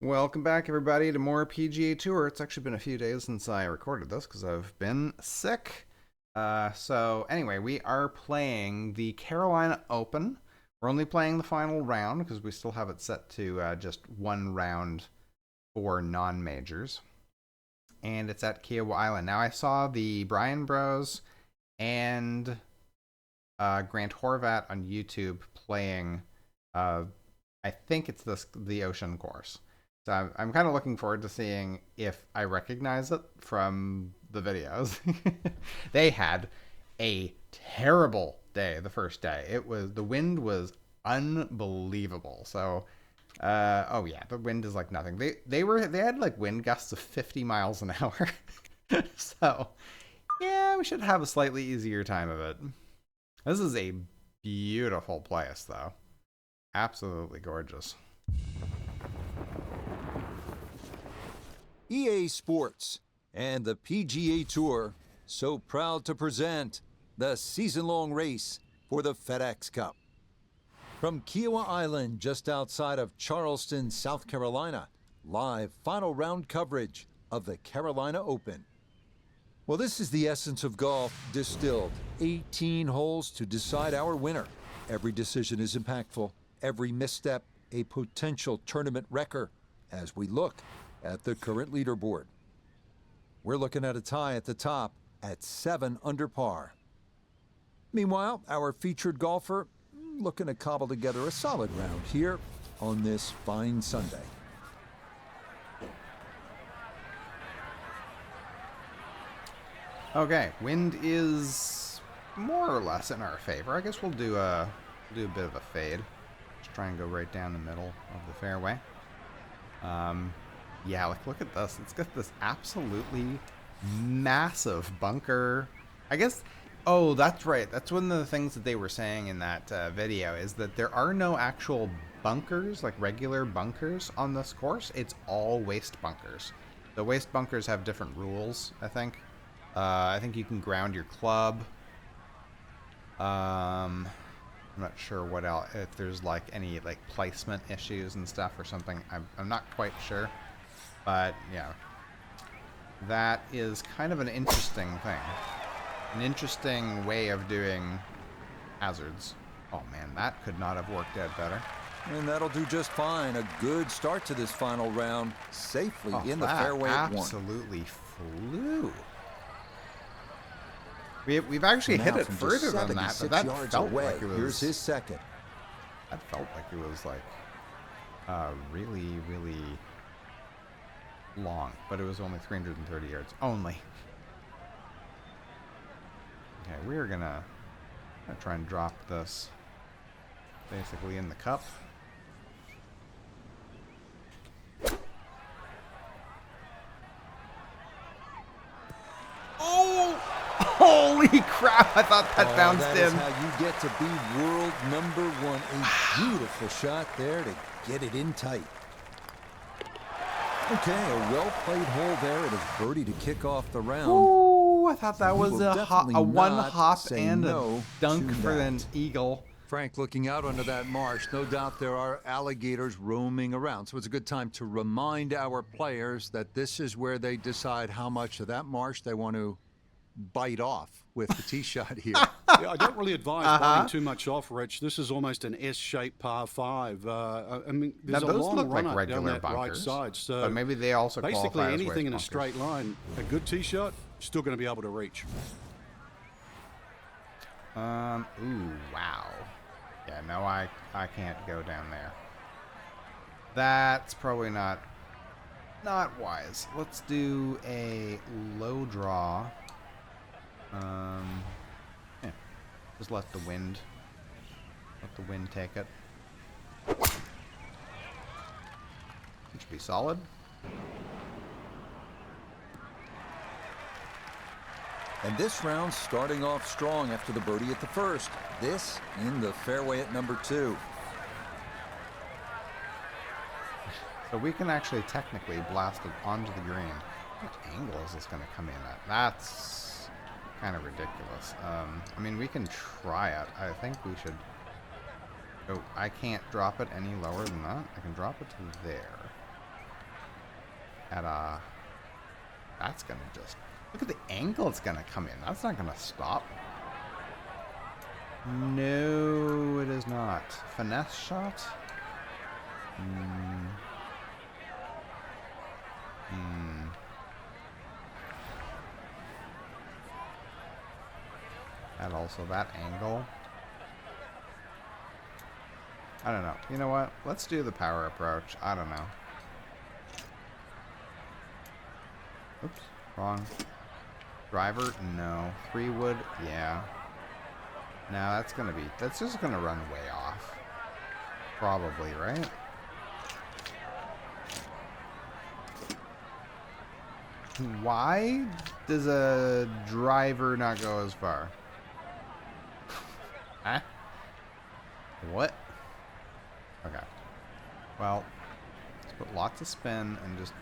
Welcome back, everybody, to more PGA Tour. It's actually been a few days since I recorded this because I've been sick. Anyway, we are playing the Carolina Open. We're only playing the final round because we still have it set to just one round for non-majors. And it's at Kiowa Island. Now, I saw the Brian Bros and Grant Horvat on YouTube playing, I think it's the Ocean course. So I'm kind of looking forward to seeing if I recognize it from the videos. They had a terrible day the first day. The wind was unbelievable. So oh yeah, the wind is like nothing. They had like wind gusts of 50 miles an hour. So yeah, we should have a slightly easier time of it. This is a beautiful place though. Absolutely gorgeous. EA Sports and the PGA Tour so proud to present the season-long race for the FedEx Cup. From Kiowa Island, just outside of Charleston, South Carolina, live final round coverage of the Carolina Open. Well, this is the essence of golf distilled. 18 holes to decide our winner. Every decision is impactful. Every misstep a potential tournament wrecker as we look at the current leaderboard. We're looking at a tie at the top at 7 under par. Meanwhile, our featured golfer looking to cobble together a solid round here on this fine Sunday. Okay, wind is more or less in our favor. I guess we'll do a bit of a fade. Just try and go right down the middle of the fairway. Yeah, like look at this. It's got this absolutely massive bunker. I guess, oh, that's right. That's one of the things that they were saying in that video is that there are no actual bunkers, like regular bunkers on this course. It's all waste bunkers. The waste bunkers have different rules, I think. I think you can ground your club. I'm not sure what else, if there's like any like placement issues and stuff or something. I'm not quite sure. But, yeah, that is kind of an interesting thing. An interesting way of doing hazards. Oh, man, that could not have worked out better. And that'll do just fine. A good start to this final round. Safely in the fairway at one. Absolutely flew. We've actually hit it further than that, but that felt like it was... Here's his second. That felt like it was, like, really, really... long, but it was only 330 yards only. Okay, we're gonna try and drop this basically in the cup. Oh, holy crap, I thought that bounced that in. Is how you get to be world number one. A beautiful shot there to get it in tight. Okay, a well-played hole there. It is birdie to kick off the round. Ooh, I thought that was a one hop and a dunk for an eagle. Frank, looking out onto that marsh, no doubt there are alligators roaming around. So it's a good time to remind our players that this is where they decide how much of that marsh they want to bite off with the tee shot here. Yeah, I don't really advise biting too much off, Rich. This is almost an S-shaped par 5. I mean, there's now, a those long look run like regular down that bunkers, right side. So but maybe they also basically qualify as anything in a bunkers. straight line, a good tee shot, still going to be able to reach. Ooh, wow. Yeah, no, I can't go down there. That's probably not wise. Let's do a low draw. Yeah, just let the wind take it. It should be solid. And this round starting off strong after the birdie at the first. This in the fairway at number 2. So we can actually technically blast it onto the green. What angle is this going to come in at? That's kind of ridiculous. I mean, we can try it. I think we should... Oh, I can't drop it any lower than that. I can drop it to there. at a... That's going to just... Look at the angle it's going to come in. That's not going to stop. No, it is not. Finesse shot? And also that angle. I don't know. You know what? Let's do the power approach. I don't know. Oops. Wrong. Driver? No. 3-wood? Yeah. No, that's gonna be... That's just gonna run way off. Probably, right? Why does a driver not go as far? Huh? What? Okay. Well, let's put lots of spin and just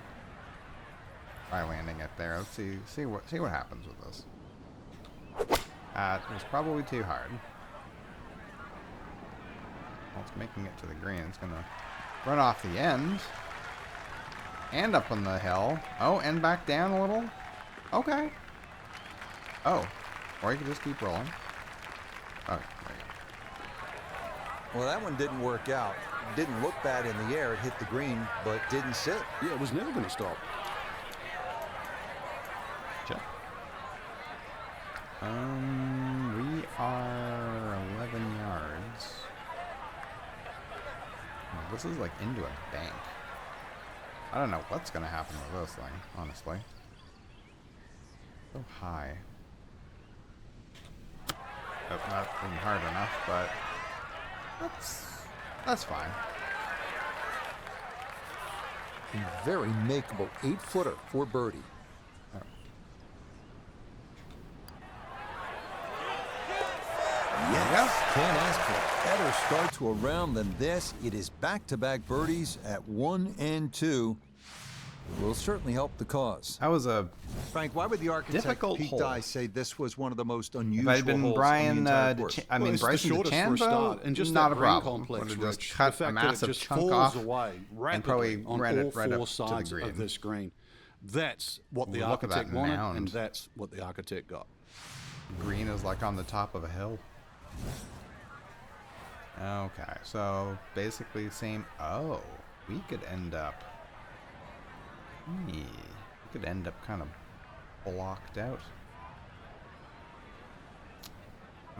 try landing it there. Let's see what happens with this. It was probably too hard. Well, it's making it to the green. It's gonna run off the end and up on the hill. Oh, and back down a little. Okay. Oh, or you could just keep rolling. Okay, there you go. Well, that one didn't work out. Didn't look bad in the air. It hit the green, but didn't sit. Yeah, it was never going to stop. Check. We are 11 yards. Oh, this is like into a bank. I don't know what's gonna happen with this thing, honestly. So high. Oh, not being hard enough, but that's fine. A very makeable 8-footer for birdie. Oh. Yes, can't ask for a better start to a round than this. It is back-to-back birdies at 1 and 2. Will certainly help the cause. That was a Frank, why would the architect difficult Pete hole. Dye say this was one of the most unusual If I'd been holes Brian, on the entire course? I mean Well, it's Bryson the shortest for a start, DeChambeau, and just not that a green problem. complex, Would have just Rich, cut the fact a massive that it just chunk falls off away and probably rapidly on ran all it right four up to the sides green. of this green. That's what the Ooh, look at that architect wanted, mound. and that's what the architect got. Green is like on the top of a hill. Okay, so basically same. Oh, we could end up. We could end up kind of blocked out.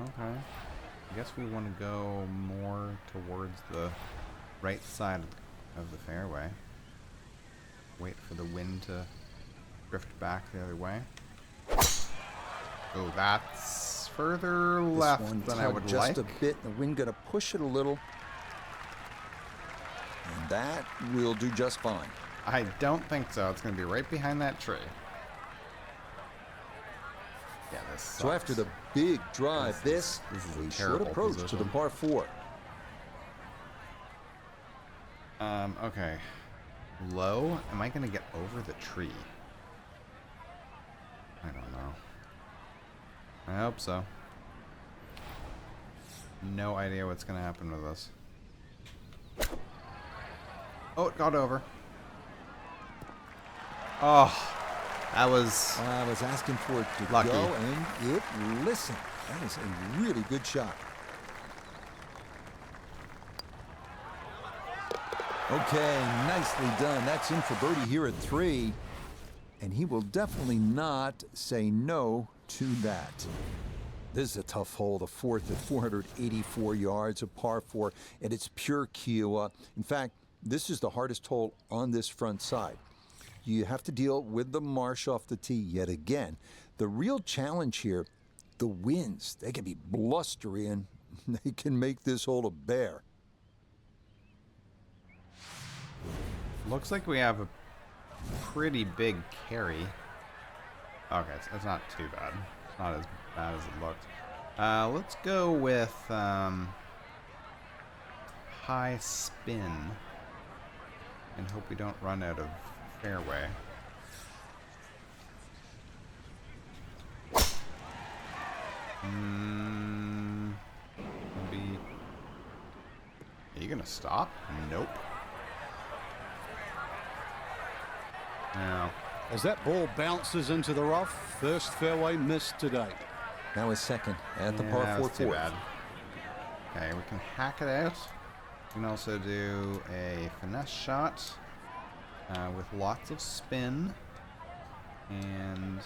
Okay, I guess we want to go more towards the right side of the fairway. Wait for the wind to drift back the other way. Oh, that's further left This one than I would tugged just like. a bit. The wind going to push it a little. And that will do just fine. I don't think so. It's going to be right behind that tree. Yeah, this sucks. So after the big drive, This is a a short terrible approach to position. the par 4. Okay. Low? Am I going to get over the tree? I don't know. I hope so. No idea what's going to happen with this. Oh, it got over. Oh, that was... I was asking for it to Lucky. go, and it listened. That is a really good shot. Okay, nicely done. That's in for birdie here at 3. And he will definitely not say no to that. This is a tough hole, the 4th at 484 yards, a par 4, and it's pure Kiowa. In fact, this is the hardest hole on this front side. You have to deal with the marsh off the tee yet again. The real challenge here, the winds. They can be blustery, and they can make this hole a bear. Looks like we have a pretty big carry. Okay, it's not too bad. It's not as bad as it looked. Let's go with high spin and hope we don't run out of fairway. Maybe. Are you gonna stop? Nope. No. As that ball bounces into the rough, first fairway missed today. Now his second at the Yeah, par that 4 was too fourth. bad. Okay, we can hack it out. We can also do a finesse shot with lots of spin. And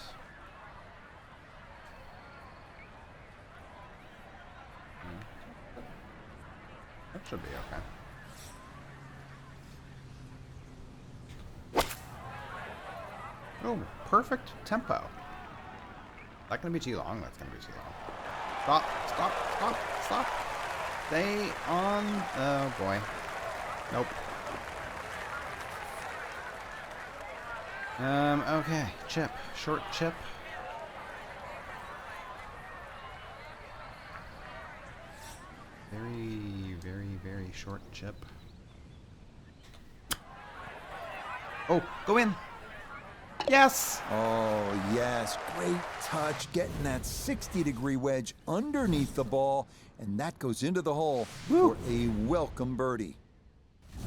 that should be okay. Oh, perfect tempo. That gonna be too long? That's gonna be too long. Stop, stop, stop, stop. Stay on. Oh boy. Nope. Okay. Chip. Short chip. Very, very, very short chip. Oh, go in. Yes! Oh, yes. Great touch. Getting that 60-degree wedge underneath the ball, and that goes into the hole for a welcome birdie.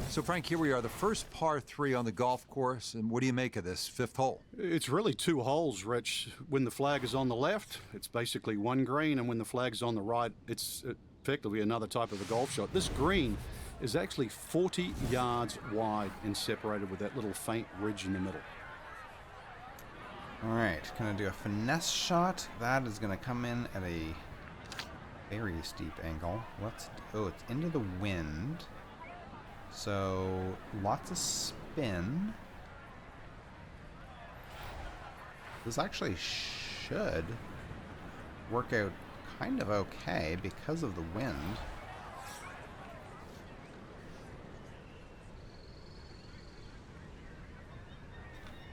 So, Frank, here we are, the first par 3 on the golf course, and what do you make of this 5th hole? It's really 2 holes, Rich. When the flag is on the left, it's basically 1 green, and when the flag's on the right, it's effectively another type of a golf shot. This green is actually 40 yards wide and separated with that little faint ridge in the middle. All right, gonna do a finesse shot. That is gonna come in at a very steep angle. Oh, it's into the wind. So lots of spin. This actually should work out kind of okay because of the wind.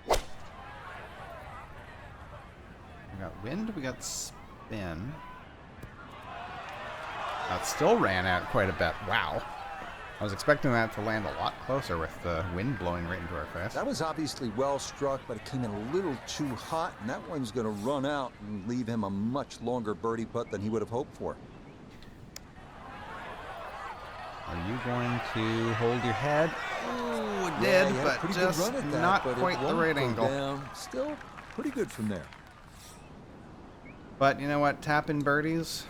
We got wind, we got spin. That still ran out quite a bit. Wow. I was expecting that to land a lot closer with the wind blowing right into our face. That was obviously well struck, but it came in a little too hot, and that one's going to run out and leave him a much longer birdie putt than he would have hoped for. Are you going to hold your head? Oh, it Yeah, did, he had a but pretty good just run at that, not but it quite the won't right go angle. down. Still pretty good from there. But you know what? Tap-in birdies.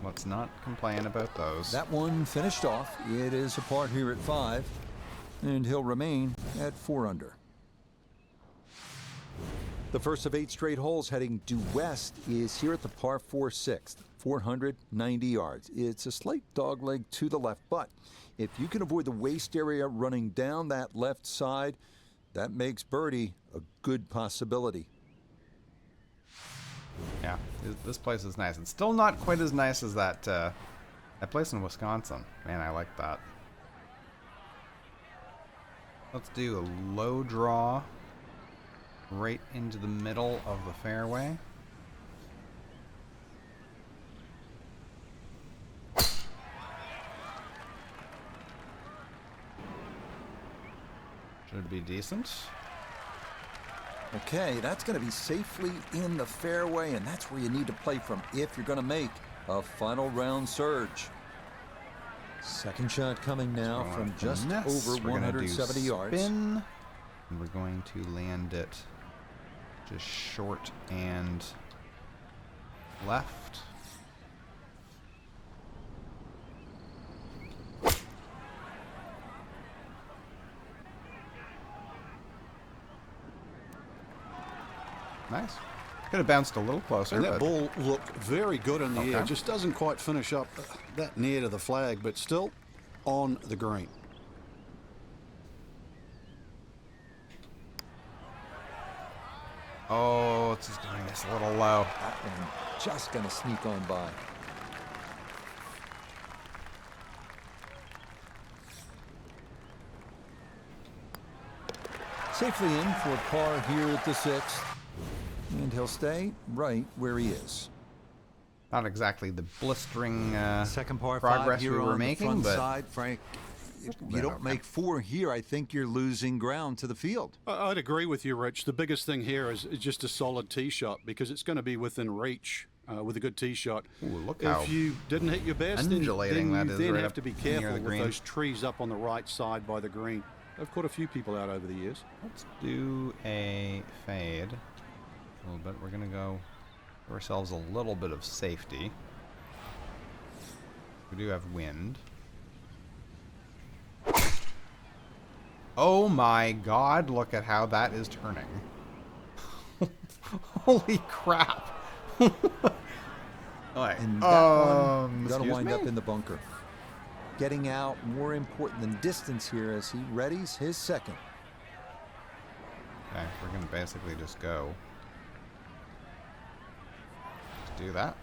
Let's not complain about those. That one finished off. It is a par here at 5, and he'll remain at 4 under. The first of 8 straight holes heading due west is here at the par 4 6th, 490 yards. It's a slight dogleg to the left, but if you can avoid the waist area running down that left side, that makes birdie a good possibility. Yeah, this place is nice. It's still not quite as nice as that place in Wisconsin. Man, I like that. Let's do a low draw right into the middle of the fairway. Should be decent. Okay, that's going to be safely in the fairway, and that's where you need to play from if you're going to make a final round surge. Second shot coming now from just over 170 yards. Spin, and we're going to land it just short and left. Nice. Could have bounced a little closer. And that ball looked very good in the air. Okay. Just doesn't quite finish up that near to the flag, but still on the green. Oh, it's just doing this a little low. That one just going to sneak on by. Safely in for par here at the 6th. And he'll stay right where he is. Not exactly the blistering Second par 5 progress we here were on making, the front but side, Frank. If you bit don't okay. make 4 here, I think you're losing ground to the field. I'd agree with you, Rich. The biggest thing here is just a solid tee shot because it's going to be within reach with a good tee shot. Ooh, look how if you didn't hit your best, then undulating that you is then right have up to be near careful the with green. those trees up on the right side by the green. They've caught a few people out over the years. Let's do a fade a little bit. We're going to go give ourselves a little bit of safety. We do have wind. Oh my god, look at how that is turning. Holy crap. Alright. And that one got to excuse wind me? up in the bunker. Getting out more important than distance here as he readies his second. Okay, we're going to basically just go. Just do that.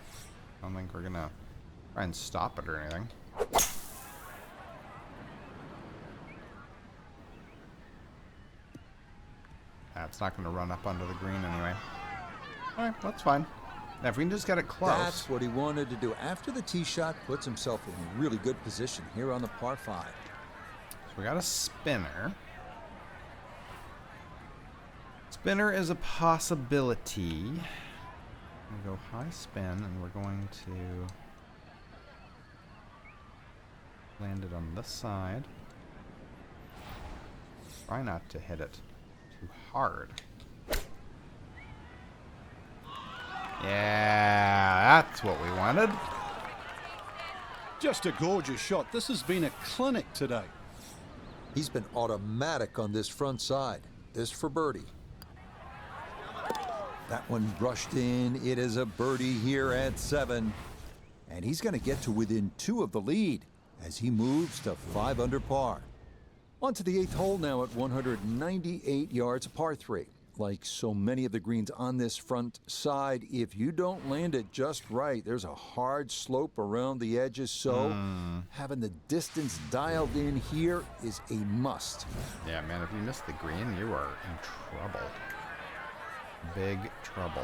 I don't think we're going to try and stop it or anything. It's not going to run up under the green anyway. Alright, that's fine. Now, if we can just get it close. That's what he wanted to do. After the tee shot, puts himself in a really good position here on the par 5. So we got a spinner. Spinner is a possibility. I'm going to go high spin, and we're going to land it on this side. Try not to hit it too hard. Yeah, that's what we wanted. Just a gorgeous shot. This has been a clinic today. He's been automatic on this front side. This for birdie. That one brushed in. It is a birdie here at 7. And he's going to get to within 2 of the lead as he moves to 5 under par. On to the 8th hole now at 198 yards, a par 3. Like so many of the greens on this front side, if you don't land it just right, there's a hard slope around the edges, so having the distance dialed in here is a must. Yeah, man, if you miss the green, you are in trouble. Big trouble.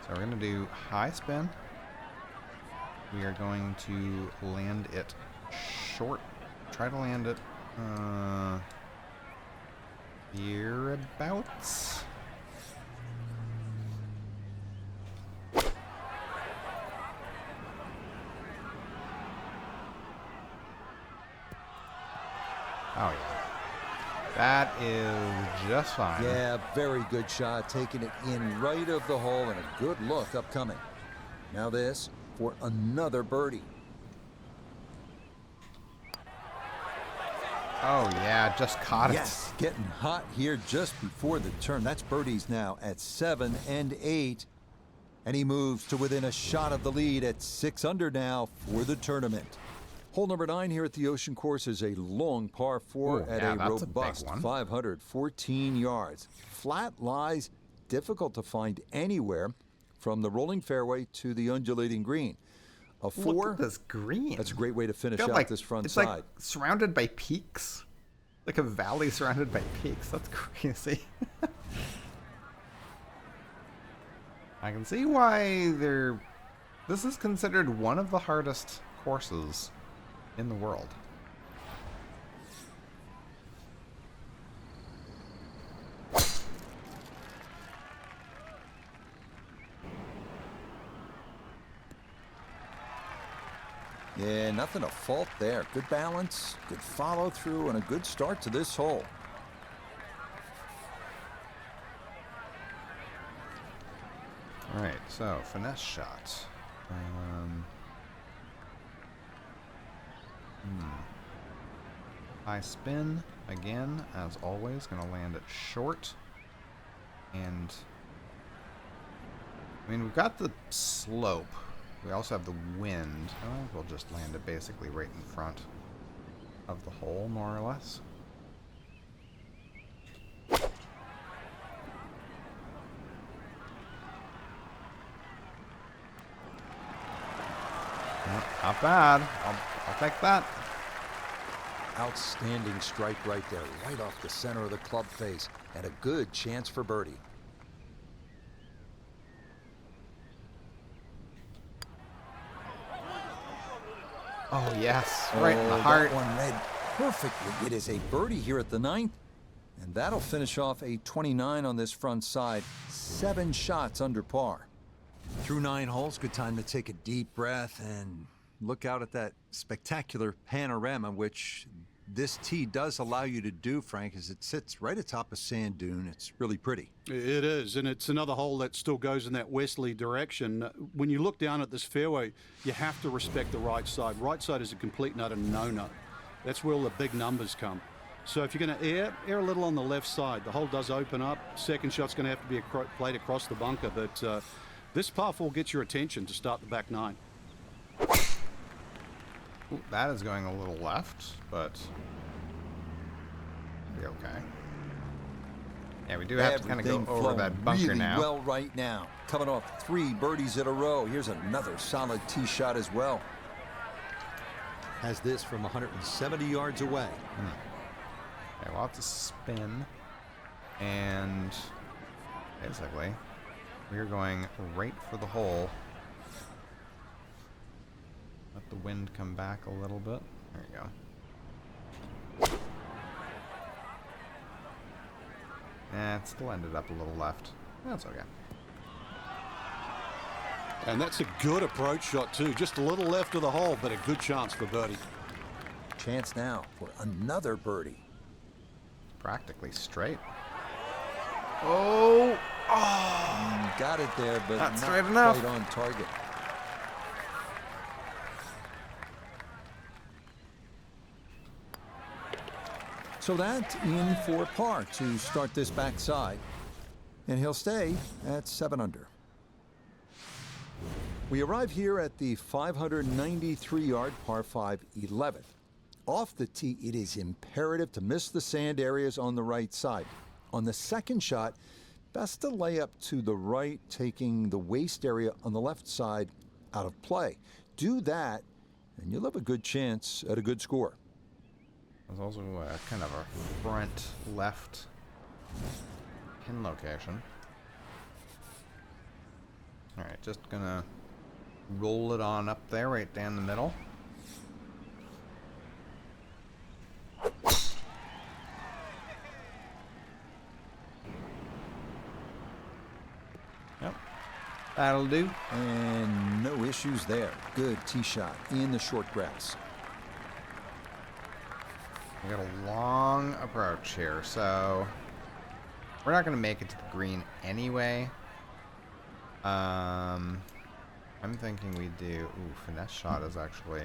So we're going to do high spin. We are going to land it short. Try to land it hereabouts. Oh, yeah. That is just fine. Yeah, very good shot, taking it in right of the hole, and a good look upcoming. Now this for another birdie. Oh, yeah, just caught it. Yes, getting hot here just before the turn. That's birdies now at 7 and 8. And he moves to within a shot of the lead at 6 under now for the tournament. Hole number 9 here at the Ocean Course is a long par 4 at yeah, a that's a big robust one. 514 yards. Flat lies, difficult to find anywhere from the rolling fairway to the undulating green. A 4. Look at this green. That's a great way to finish Got, out this front it's side. like surrounded by peaks. Like a valley surrounded by peaks. That's crazy. I can see why this is considered one of the hardest courses in the world. Yeah, nothing to fault there. Good balance, good follow through, and a good start to this hole. All right, so finesse shot. High spin again, as always. Going to land it short, and I mean we've got the slope. We also have the wind. We'll just land it basically right in front of the hole, more or less. Not bad. I'll take that. Outstanding strike right there, right off the center of the club face, and a good chance for birdie. Oh, yes. Right in the heart. That one read perfectly. It is a birdie here at the 9th, and that'll finish off a 29 on this front side. 7 shots under par. Through 9 holes, good time to take a deep breath and look out at that spectacular panorama, which this tee does allow you to do, Frank, as it sits right atop a sand dune. It's really pretty. It is, and it's another hole that still goes in that westerly direction. When you look down at this fairway, you have to respect the right side. Right side is a complete and utter no-no. That's where all the big numbers come. So if you're going to air a little on the left side, the hole does open up. Second shot's going to have to be played across the bunker, but this par 4 gets your attention to start the back 9. Ooh, that is going a little left, but be okay. Yeah, we do have to kind of go over that bunker really now. Well, right now, coming off 3 birdies in a row. Here's another solid tee shot as well. Has this from 170 yards away. Okay, we'll have to spin, and basically, we're going right for the hole. Let the wind come back a little bit. There you go. It still ended up a little left. That's okay. And that's a good approach shot too. Just a little left of the hole, but a good chance for birdie. Chance now for another birdie. Practically straight. Oh! Got it there, but not not straight enough. quite on target. So that's in for par to start this backside, and he'll stay at 7 under. We arrive here at the 593-yard par 5 11th. Off the tee, it is imperative to miss the sand areas on the right side. On the second shot, best to lay up to the right, taking the waist area on the left side out of play. Do that, and you'll have a good chance at a good score. There's also kind of a front left pin location. All right, just gonna roll it on up there, right down the middle. Yep, that'll do. And no issues there. Good tee shot in the short grass. We got a long approach here, so we're not going to make it to the green anyway. I'm thinking we do. Ooh, finesse shot is actually.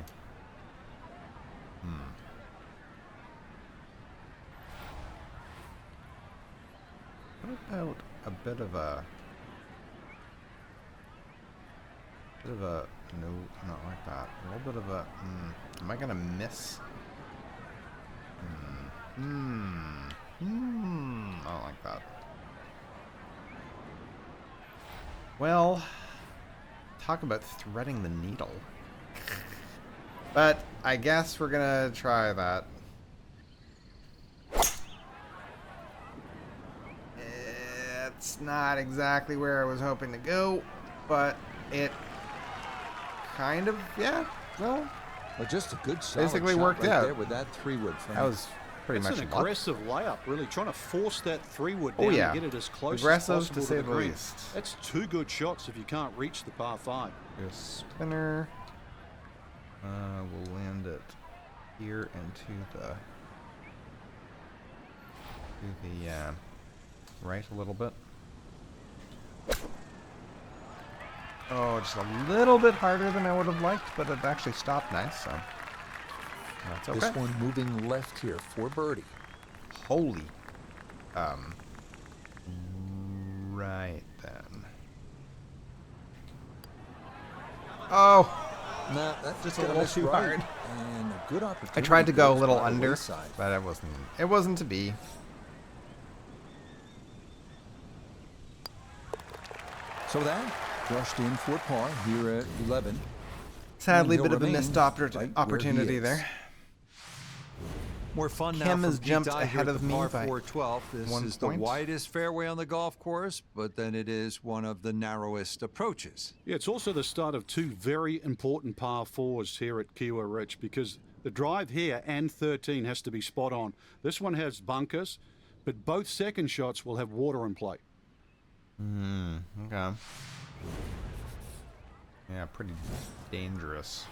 What about a bit of a? No, not like that. A little bit of a. Am I going to miss? I don't like that. Well, talk about threading the needle. But I guess we're gonna try that. It's not exactly where I was hoping to go, but it kind of, yeah, well, Well, just a good solid basically shot worked right out. there with that 3-wood. Frank. That was pretty It's much an luck. aggressive layup, really trying to force that 3-wood Oh, down yeah. and get it as close Aggressive, as to possible say the the green. least. That's 2 good shots if you can't reach the par 5. Do a spinner. We'll land it here into the right a little bit. Oh, just a little bit harder than I would have liked, but it actually stopped nice, so that's okay. This one moving left here for birdie. Holy. Right then. Oh! Nah, that's Just just a a little too hard. And a good opportunity. I tried to go a goes little by the under, wayside. but it wasn't to be. So that brushed in for par here at 11. Sadly, a He'll bit of a remain missed right where he opportunity is. there. More fun now Kim from has Pete jumped Dye here ahead at of the me par by 4 12th. This 1 is point. the widest fairway on the golf course, but then it is one of the narrowest approaches. Yeah, it's also the start of 2 very important par 4s here at Kiwa Rich, because the drive here and 13 has to be spot on. This one has bunkers, but both second shots will have water in play. Okay. Yeah, pretty dangerous.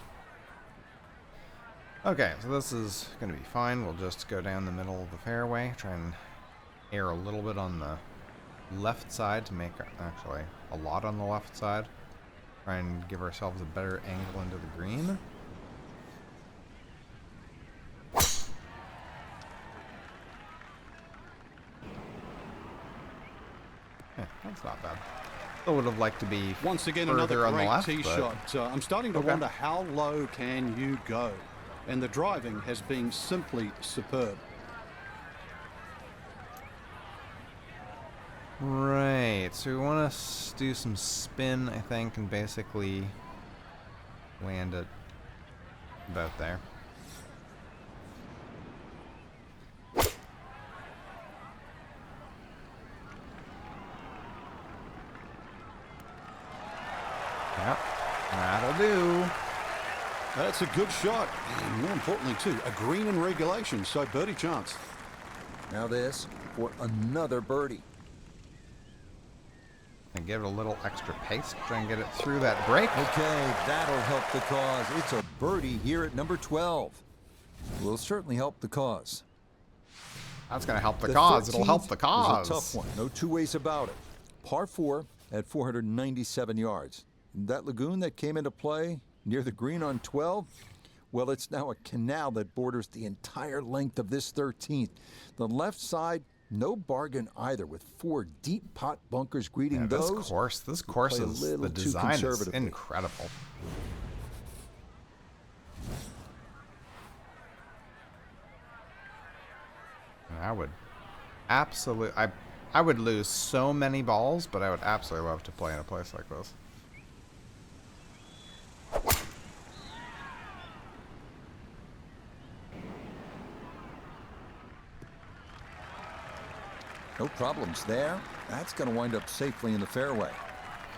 Okay, so this is going to be fine. We'll just go down the middle of the fairway, try and air a little bit on the left side to make, actually, a lot on the left side. Try and give ourselves a better angle into the green. Yeah, that's not bad. I would have liked to be Once again, further another on the great left, tee but shot. I'm starting to Okay. wonder how low can you go? And the driving has been simply superb. Right, so we want to do some spin, I think, and basically land it about there. Yep, that'll do. That's a good shot. And more importantly, too, a green in regulation, so birdie chance. Now this for another birdie. And give it a little extra pace, try and get it through that break. Okay, that'll help the cause. It's a birdie here at number 12. Will certainly help the cause. That's going to help the cause. It'll help the 13th cause. is a tough one. No two ways about it. Par 4 at 497 yards. That lagoon that came into play near the green on 12, well, it's now a canal that borders the entire length of this 13th. The left side, no bargain either, with 4 deep pot bunkers greeting Yeah, those. this course play a is, little the too design is conservatively. incredible. And I would absolutely, I would lose so many balls, but I would absolutely love to play in a place like this. No problems there. That's going to wind up safely in the fairway.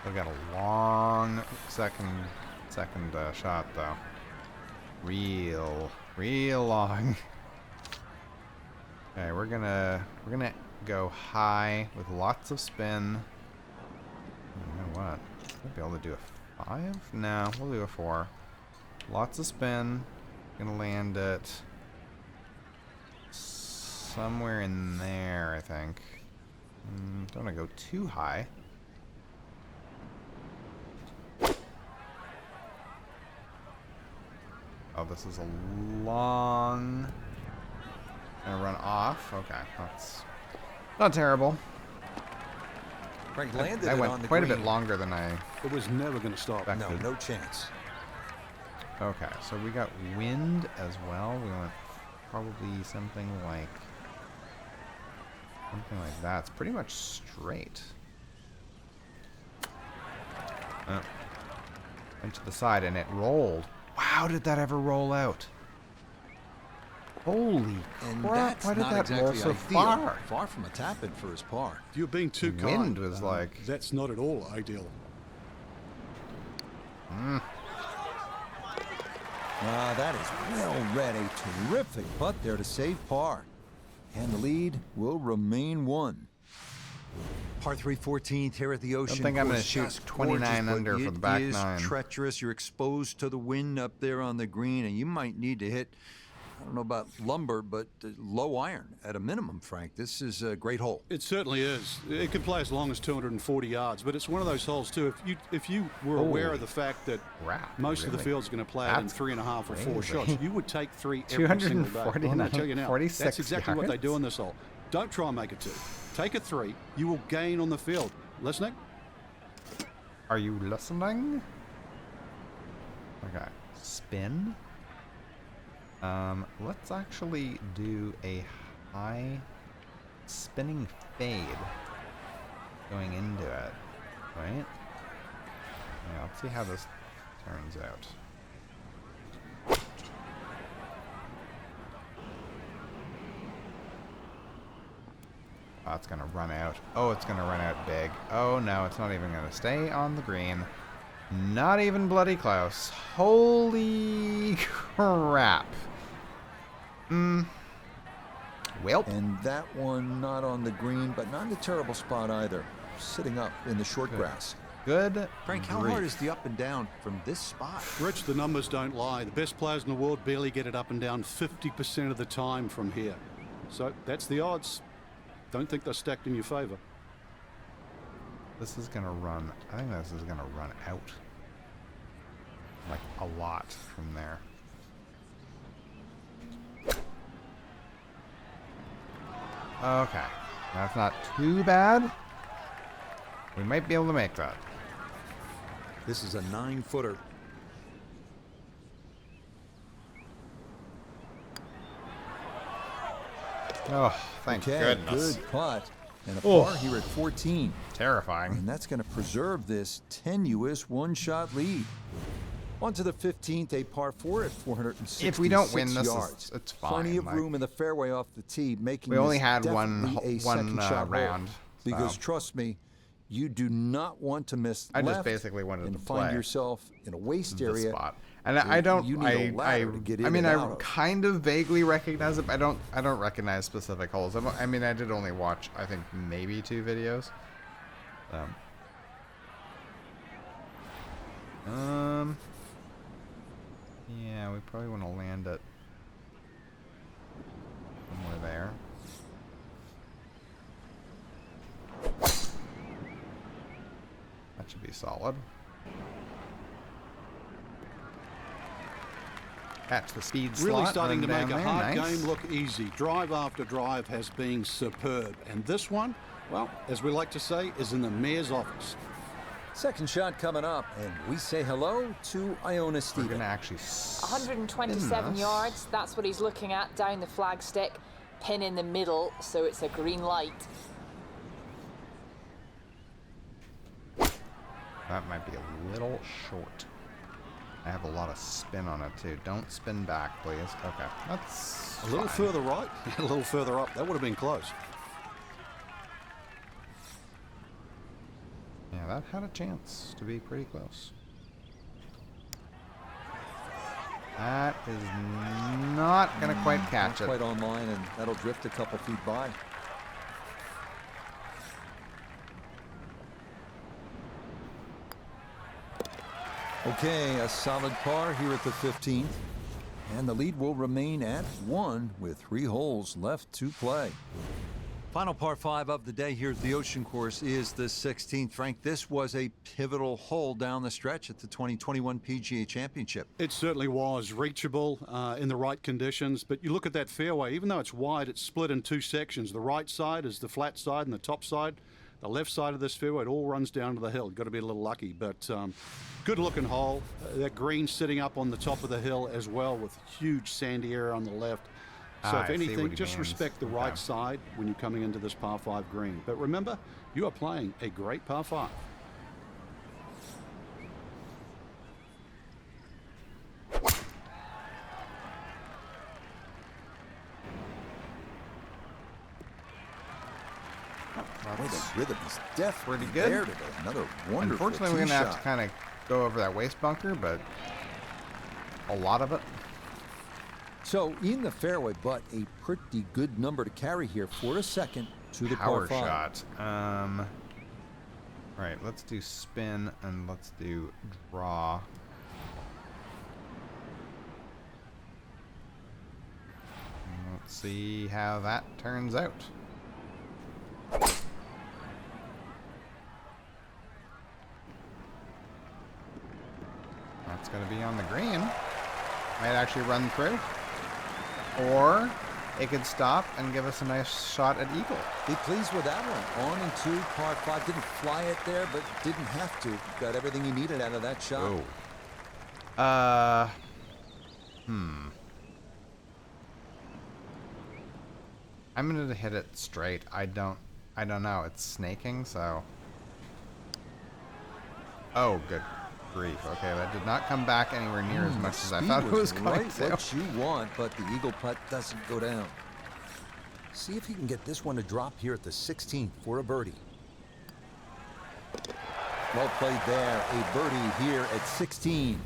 We got a long second shot though. Real long. Okay, we're gonna go high with lots of spin. You know what? We'll be able to do a 5? No, we'll do a 4. Lots of spin. Gonna land it somewhere in there, I think. Don't want to go too high. Oh, this is a long... Gonna run off. Okay, that's not terrible. Frank landed I it went on the quite a green. bit longer than I It was never going to stop. expected. No chance. Okay, so we got wind as well. We want probably something like that. It's pretty much straight. Oh. Went to the side and it rolled. Wow, did that ever roll out? Holy And crap, that's why did not that roll exactly so ideal. far? Far from a tap-in for his par. You're being too The kind. wind was like... That's not at all ideal. That is well read. A terrific putt there to save par. And the lead will remain 1. Par 3 14th here at the Ocean. think I'm gonna course. shoot Just 29 gorgeous, but under for the back It nine. is treacherous. You're exposed to the wind up there on the green, and you might need to hit, I don't know about lumber, but low iron at a minimum, Frank. This is a great hole. It certainly is. It can play as long as 240 yards, but it's one of those holes too. If you were aware of the fact that crap, most of the really? field's going to play it in That's 3.5 or 4 crazy. shots, you would take 3 every single day. Well, I'm going to tell you now, 46 that's exactly what they yards? do on this hole. Don't try and make it 2. Take a 3. You will gain on the field. Listening? Are you listening? Okay. Spin. Let's actually do a high spinning fade going into it, right? Yeah, let's see how this turns out. Oh, it's gonna run out. Oh, it's gonna run out big. Oh no, it's not even gonna stay on the green. Not even bloody close. Holy crap. Well, And that one not on the green, but not in a terrible spot either. Sitting up in the short grass. Good Frank, how grief. hard is the up and down from this spot? Rich, the numbers don't lie. The best players in the world barely get it up and down 50% of the time from here. So that's the odds. Don't think they're stacked in your favor. This is gonna run. I think this is gonna run out. Like a lot from there. Okay. That's not too bad. We might be able to make that. This is a 9-footer. Oh, thank Okay, goodness. good putt. And a Oh. par here at 14. Terrifying. And that's going to preserve this tenuous one-shot lead. On to the 15th, a par 4 at 466 If we don't win this, yards. it's fine. Plenty of like, room in the fairway off the tee, making we only this had one definitely a second shot hole. round. Because so. trust me, you do not want to miss I just left basically wanted and to find play yourself in a waste this area. spot. And I don't. You need a ladder to get in I mean, and I out of. kind of vaguely recognize it. But I don't recognize specific holes. I mean, I did only watch, I think, maybe 2 videos. Yeah, we probably want to land it somewhere there. That should be solid. Catch the speed slot. Really starting to run make a down hard there. Nice. game look easy. Drive after drive has been superb. And this one, well, as we like to say, is in the mayor's office. Second shot coming up, and we say hello to Iona We're Stevens. gonna actually 127 spin yards, that's what he's looking at down the flagstick. Pin in the middle, so it's a green light. That might be a little short. I have a lot of spin on it too. Don't spin back, please. Okay, that's A little fine. further right, a little further up. That would have been close. Yeah, that had a chance to be pretty close. That is not gonna quite catch Not it. quite online, and that'll drift a couple feet by. Okay, a solid par here at the 15th. And the lead will remain at 1 with 3 holes left to play. Final par 5 of the day here at the Ocean Course is the 16th. Frank, this was a pivotal hole down the stretch at the 2021 PGA Championship. It certainly was reachable in the right conditions. But you look at that fairway, even though it's wide, it's split in 2 sections. The right side is the flat side and the top side. The left side of this fairway, it all runs down to the hill. You've got to be a little lucky. But good looking hole. That green sitting up on the top of the hill as well with huge sandy area on the left. So if I see what anything, he just means. respect the right side when you're coming into this par 5 green. But remember, you are playing a great par 5. Boy, the rhythm is definitely Pretty good. there today. Another wonderful Unfortunately, we're tee gonna have shot. to kind of go over that waist bunker, but a lot of it. So in the fairway, but a pretty good number to carry here for a second to the Power par 5. shot. Right, let's do spin and let's do draw. Let's see how that turns out. That's going to be on the green. Might actually run through. Or it could stop and give us a nice shot at eagle. Be pleased with that one. On and 2, par 5. Didn't fly it there, but didn't have to. Got everything he needed out of that shot. Oh. I'm gonna hit it straight. I don't know. It's snaking, so. Oh, good grief. Okay, that did not come back anywhere near as much as I Speed thought it was going right to. what you want, but the eagle putt doesn't go down. See if he can get this one to drop here at the 16th for a birdie. Well played there. A birdie here at 16.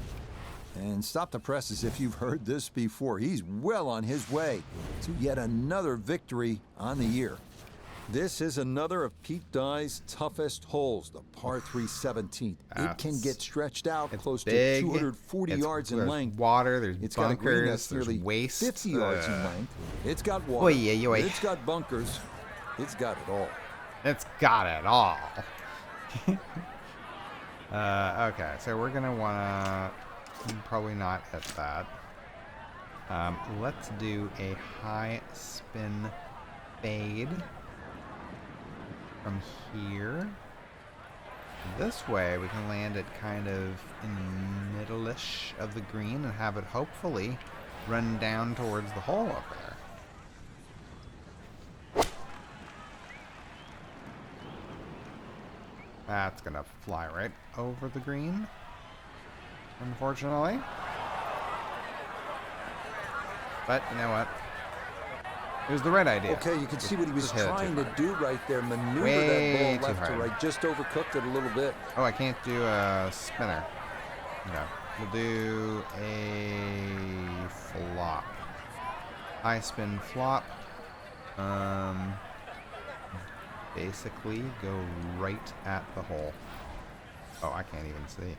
And stop the press as if you've heard this before. He's well on his way to yet another victory on the year. This is another of Pete Dye's toughest holes, the par 3 17th. It can get stretched out close big. to 240 yards in There's length. water, there's It's got a green bunkers, that's there's nearly waste. 50 yards in length. It's got water. Oy, oy, oy. It's got bunkers. It's got it all. It's got it all. Okay, so we're gonna wanna probably not hit that. Let's do a high spin fade from here. This way we can land it kind of in the middle-ish of the green and have it hopefully run down towards the hole over there. That's gonna fly right over the green, unfortunately. But you know what? It was the right idea. Okay, you can see what he was Just hit it trying too to far. do right there. Maneuver Way that ball too left to hard. right. Just overcooked it a little bit. Oh, I can't do a spinner. No. We'll do a flop. High spin flop. Basically go right at the hole. Oh, I can't even see.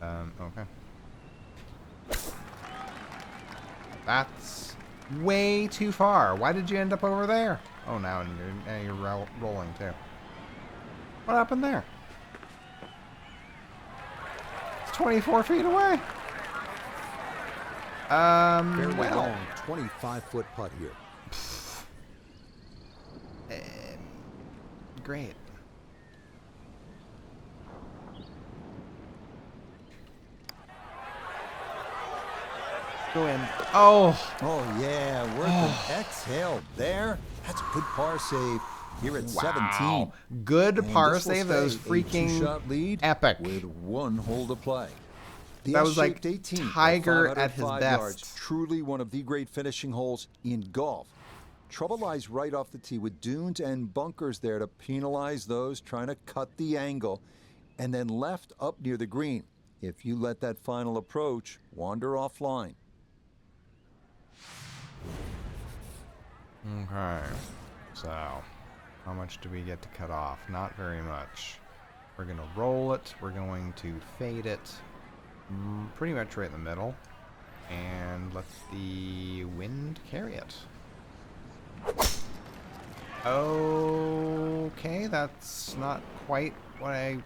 Okay. That's way too far. Why did you end up over there? Oh, now you're rolling too. What happened there? It's 24 feet away. Fairly Well, long, 25-foot putt here. great. Go in. Oh, Oh, yeah, worth an exhale there. That's a good par save here at 17. wow. Good And par this will save. That was stay a freaking two-shot lead epic. with one hole to play. The That was like S-shaped 18 Tiger at his 505 best. yards, truly one of the great finishing holes in golf. Trouble lies right off the tee with dunes and bunkers there to penalize those trying to cut the angle, and then left up near the green. If you let that final approach wander offline. Okay. So, how much do we get to cut off? Not very much. We're going to roll it. We're going to fade it pretty much right in the middle. And let the wind carry it. Okay, that's not quite what I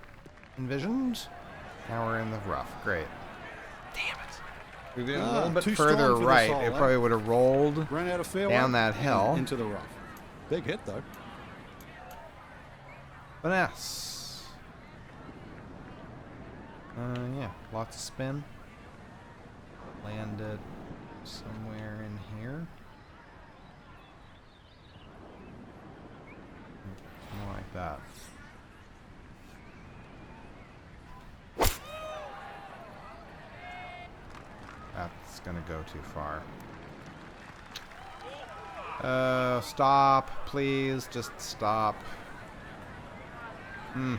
envisioned. Now we're in the rough. Great. Damn it. If we'd been a little bit too further strong for this right, hole, it eh? probably would have rolled Ran out of fairway. down that hill. and into the rough. Big hit, though. Finesse. Yeah, lots of spin. Land it somewhere in here. More like that. That's gonna go too far. Stop, please. Just stop. That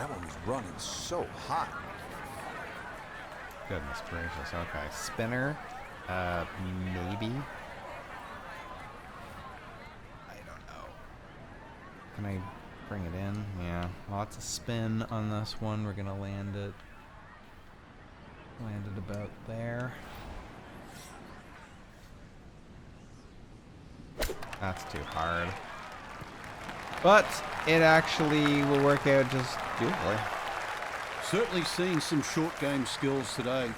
one was running so hot. Goodness gracious. Okay, spinner. Maybe. I don't know. Can I bring it in? Yeah. Lots of spin on this one. We're gonna land it. Land it about there. That's too hard. But it actually will work out just beautifully. Certainly seeing some short game skills today,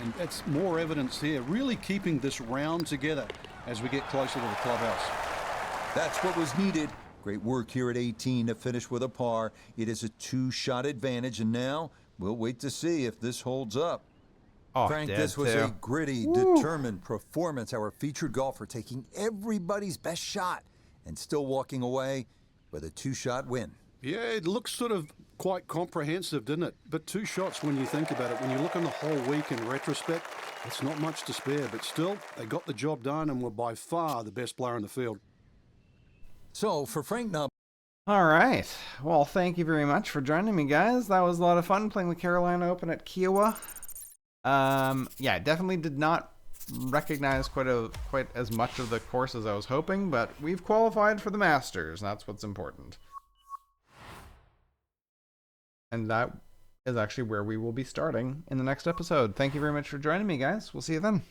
and that's more evidence here. Really keeping this round together as we get closer to the clubhouse. That's what was needed. Great work here at 18 to finish with a par. It is a two-shot advantage, and now we'll wait to see if this holds up. Oh, Frank, dead this was too. a gritty, determined performance. Our featured golfer taking everybody's best shot and still walking away with a two-shot win. Yeah, it looks sort of quite comprehensive, didn't it? But two shots when you think about it. When you look on the whole week in retrospect, it's not much to spare. But still, they got the job done and were by far the best player in the field. So for Frank Nubb, All right. Well, thank you very much for joining me, guys. That was a lot of fun playing the Carolina Open at Kiowa. Yeah, definitely did not recognize quite as much of the course as I was hoping, but we've qualified for the Masters, and that's what's important. And that is actually where we will be starting in the next episode. Thank you very much for joining me, guys. We'll see you then.